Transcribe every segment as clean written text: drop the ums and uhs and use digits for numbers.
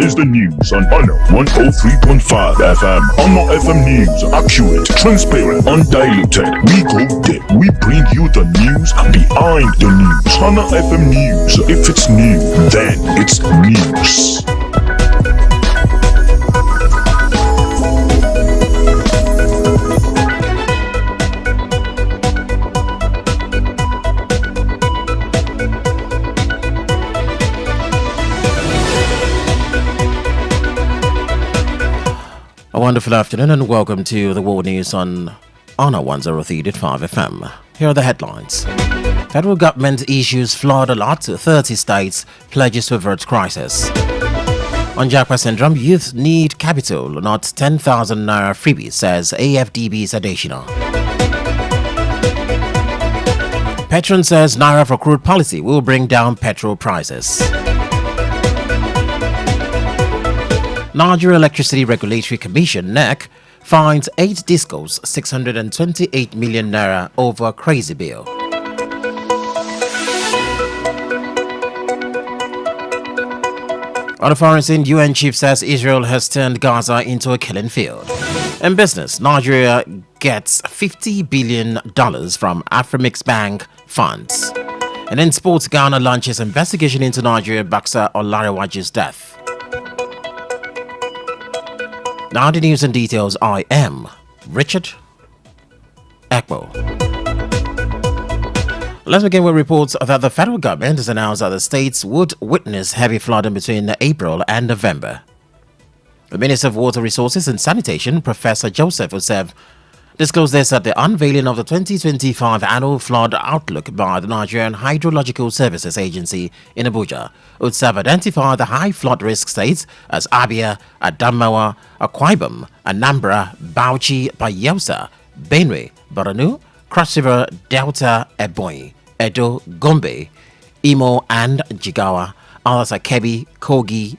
is the news on Honor 103.5 FM. Honor FM News, accurate, transparent, undiluted. We go there. We bring you the news behind the news. Honor FM News. If it's new, then it's news. A wonderful afternoon and welcome to the World News on Honor 103.5 FM. Here are the headlines. Federal government issues flood alert to 30 states, pledges to avert crisis. On Japa syndrome, youth need capital, not 10,000 naira freebies, says AFDB's Adeshina. Petron says naira for crude policy will bring down petrol prices. Nigeria Electricity Regulatory Commission (NEC) finds 8 discos 628 million naira over crazy bill. On the foreign scene, UN chief says Israel has turned Gaza into a killing field. In business, Nigeria gets $50 billion from Afremix Bank funds. And in sports, Ghana launches investigation into Nigeria boxer Olariwaju's death. Now the news and details. I am Richard Ekpo. Let's begin with reports that the federal government has announced that the states would witness heavy flooding between April and November. The Minister of Water Resources and Sanitation, Professor Joseph Osef, disclosed this at the unveiling of the 2025 Annual Flood Outlook by the Nigerian Hydrological Services Agency in Abuja. Osef identified the high flood risk states as Abia, Adamawa, Akwa Ibom, Anambra, Bauchi, Bayelsa, Benue, Borno, Cross River, Delta, Ebonyi, Edo, Gombe, Imo, and Jigawa. Others are Kebbi, Kogi,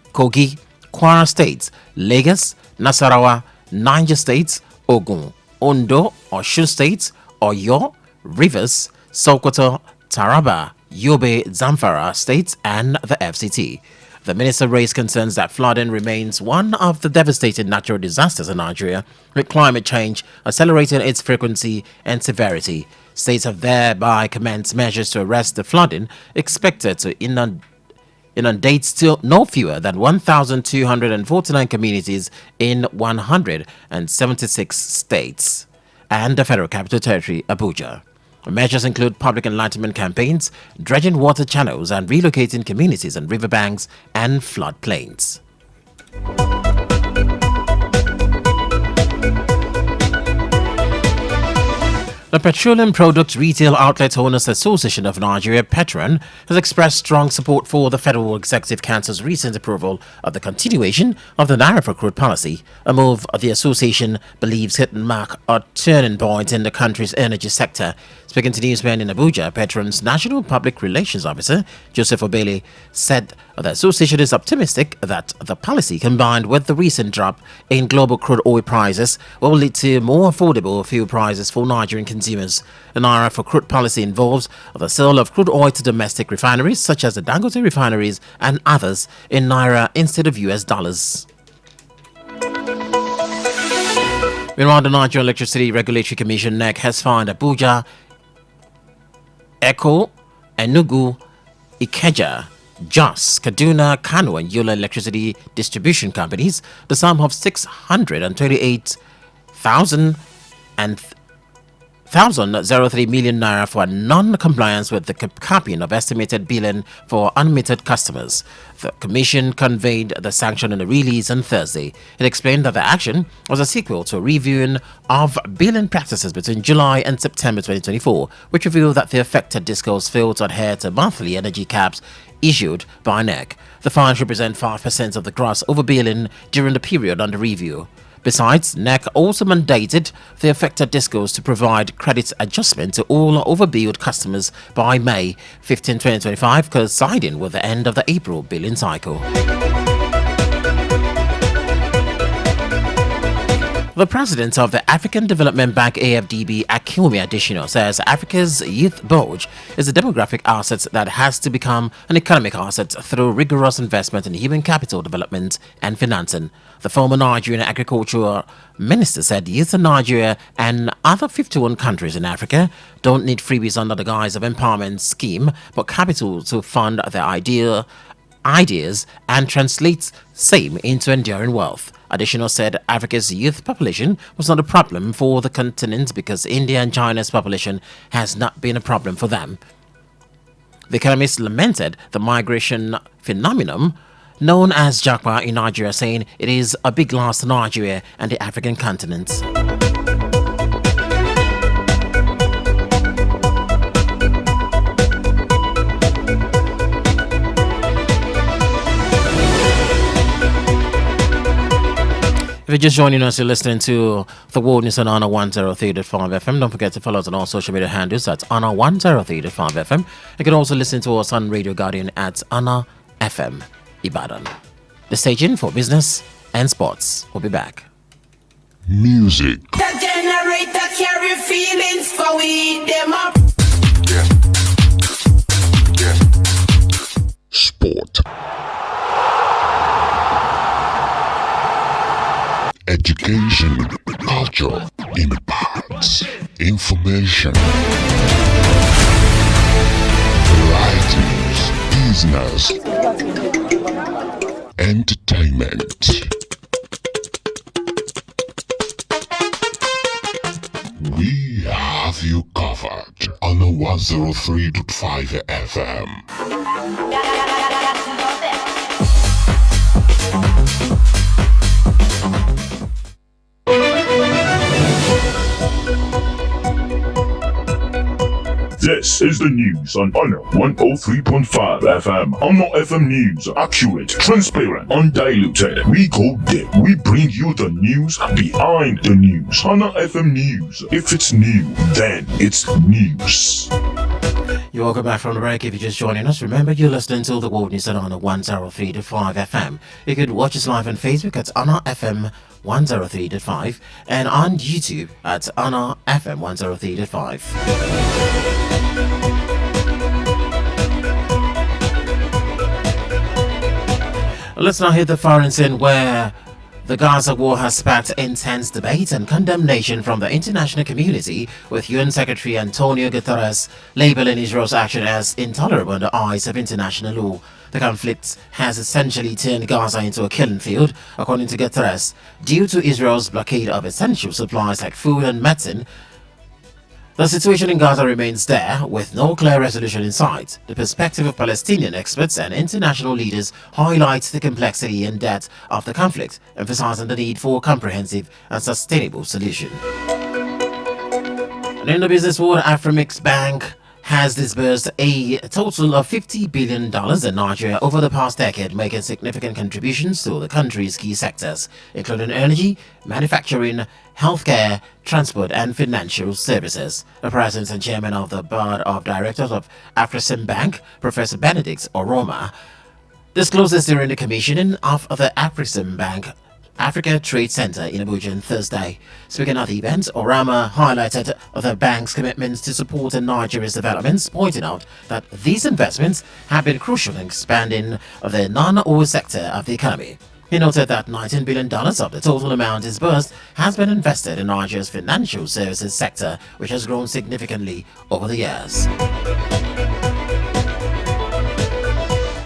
Kwara States, Lagos, Nasarawa, Niger States, Ogun, Ondo, Osun States, Oyo, Rivers, Sokoto, Taraba, Yobe, Zamfara States, and the FCT. The minister raised concerns that flooding remains one of the devastating natural disasters in Nigeria, with climate change accelerating its frequency and severity. States have thereby commenced measures to arrest the flooding, expected to inundate still no fewer than 1,249 communities in 176 states and the Federal Capital Territory, Abuja. Measures include public enlightenment campaigns, dredging water channels, and relocating communities and riverbanks and floodplains. The Petroleum Products Retail Outlet Owners Association of Nigeria, Petron, has expressed strong support for the Federal Executive Council's recent approval of the continuation of the Naira for crude policy, a move the association believes could mark a turning point in the country's energy sector. Speaking to newsmen in Abuja, Petron's National Public Relations Officer, Joseph Obele, said the association is optimistic that the policy, combined with the recent drop in global crude oil prices, will lead to more affordable fuel prices for Nigerian consumers. The Naira for crude policy involves the sale of crude oil to domestic refineries such as the Dangote refineries and others in Naira instead of US dollars. Meanwhile, the Nigerian Electricity Regulatory Commission (NEC) has fined Abuja, Ekpo, Enugu, Ikeja, Jos, Kaduna, Kano, and Yola electricity distribution companies the sum of 628,003 million naira for non-compliance with the capping of estimated billing for unmetered customers. The Commission conveyed the sanction in a release on Thursday. It explained that the action was a sequel to a reviewing of billing practices between July and September 2024, which revealed that the affected discos failed to adhere to monthly energy caps issued by NEC. The fines represent 5% of the gross overbilling during the period under review. Besides, NEC also mandated the affected discos to provide credit adjustment to all overbilled customers by May 15, 2025, coinciding with the end of the April billing cycle. The president of the African Development Bank AFDB, Akinwumi Adesina, says Africa's youth bulge is a demographic asset that has to become an economic asset through rigorous investment in human capital development and financing. The former Nigerian agricultural minister said youth in Nigeria and other 51 countries in Africa don't need freebies under the guise of empowerment scheme, but capital to fund their ideas and translate same into enduring wealth. Additional said Africa's youth population was not a problem for the continent because India and China's population has not been a problem for them. The economist lamented the migration phenomenon known as Japa in Nigeria, saying it is a big loss to Nigeria and the African continent. If you're just joining us, you're listening to The World News on Honor 103.5 FM. Don't forget to follow us on all social media handles at Honor 103.5 FM. You can also listen to us on Radio Guardian at Honor FM Ibadan. The station for business and sports. We'll be back. Music. The generator carry feelings for we them up. Sport. Education, culture, impacts, information, varieties, business, entertainment. We have you covered on the 103.5 FM. This is the news on Honor 103.5 FM. Honor FM News. Accurate, transparent, undiluted. We go deep. We bring you the news behind the news. Honor FM News. If it's new, then it's news. You're welcome back from the break. If you're just joining us, remember you're listening to The World News on Honor 103.5 FM. You could watch us live on Facebook at Honor FM 103.5 and on YouTube at Honor FM 103.5. Let's now hit the foreign scene where the Gaza war has sparked intense debate and condemnation from the international community, with UN Secretary Antonio Guterres labeling Israel's action as intolerable in the eyes of international law. The conflict has essentially turned Gaza into a killing field, according to Guterres, due to Israel's blockade of essential supplies like food and medicine. The situation in Gaza remains dire, with no clear resolution in sight. The perspective of Palestinian experts and international leaders highlights the complexity and depth of the conflict, emphasizing the need for a comprehensive and sustainable solution. And in the business world, Afreximbank Bank has disbursed a total of $50 billion in Nigeria over the past decade, making significant contributions to the country's key sectors, including energy, manufacturing, healthcare, transport, and financial services. The president and chairman of the board of directors of Afreximbank Bank, Professor Benedict Oroma, disclosed this during the commissioning of the Afreximbank Bank Africa Trade Center in Abuja on Thursday. Speaking at the event, Orama highlighted the bank's commitments to supporting Nigeria's developments, pointing out that these investments have been crucial in expanding the non-oil sector of the economy. He noted that $19 billion of the total amount disbursed has been invested in Nigeria's financial services sector, which has grown significantly over the years.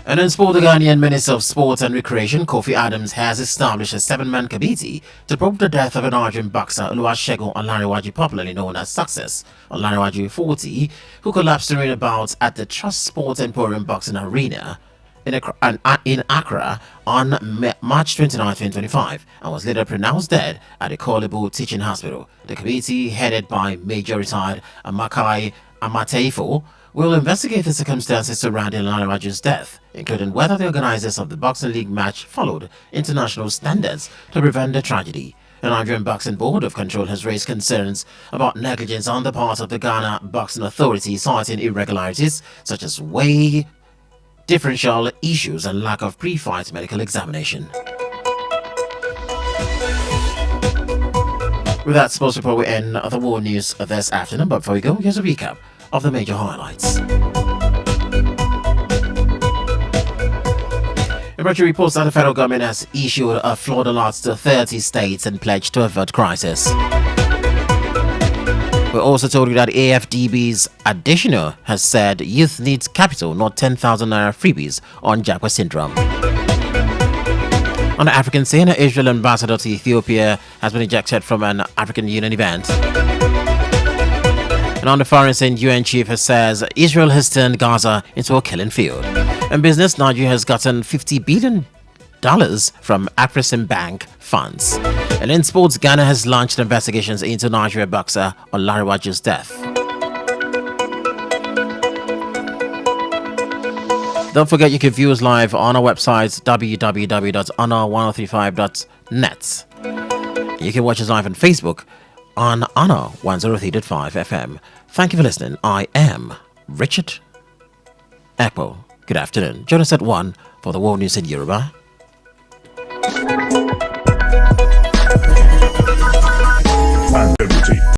And in sport, the Ghanaian Minister of Sport and Recreation, Kofi Adams, has established a 7-man committee to probe the death of a Nigerian boxer, Oluwasegun Olanrewaju, popularly known as Success Olanrewaju, 40, who collapsed during a bout at the Trust Sport Emporium Boxing Arena in Accra on March 29, 2025, and was later pronounced dead at the Kolebu Teaching Hospital. The committee, headed by Major Retired Amakai Amateifo, will investigate the circumstances surrounding Olanrewaju's death, including whether the organizers of the Boxing League match followed international standards to prevent the tragedy. The Nigerian Boxing Board of Control has raised concerns about negligence on the part of the Ghana Boxing Authority, citing irregularities such as weight differential issues and lack of pre-fight medical examination. With that sports report, we end the war news this afternoon. But before we go, here's a recap of the major highlights. Emergency reports that the federal government has issued a flood alerts to 30 states and pledged to avert crisis. We also told you that AFDB's additional has said youth needs capital, not 10,000 naira freebies on Jacques syndrome. On the African scene, Israel ambassador to Ethiopia has been ejected from an African Union event. And on the foreign scene, UN chief says Israel has turned Gaza into a killing field. In business, Nigeria has gotten $50 billion from Afrexim Bank funds. And in sports, Ghana has launched investigations into Nigeria boxer Olariwaju's death. Don't forget you can view us live on our website www.honor1035.net. You can watch us live on Facebook on Honor 103.5 FM. Thank you for listening. I am Richard Ekpo. Good afternoon. Join us at 1 for the world news in Yoruba. And everything.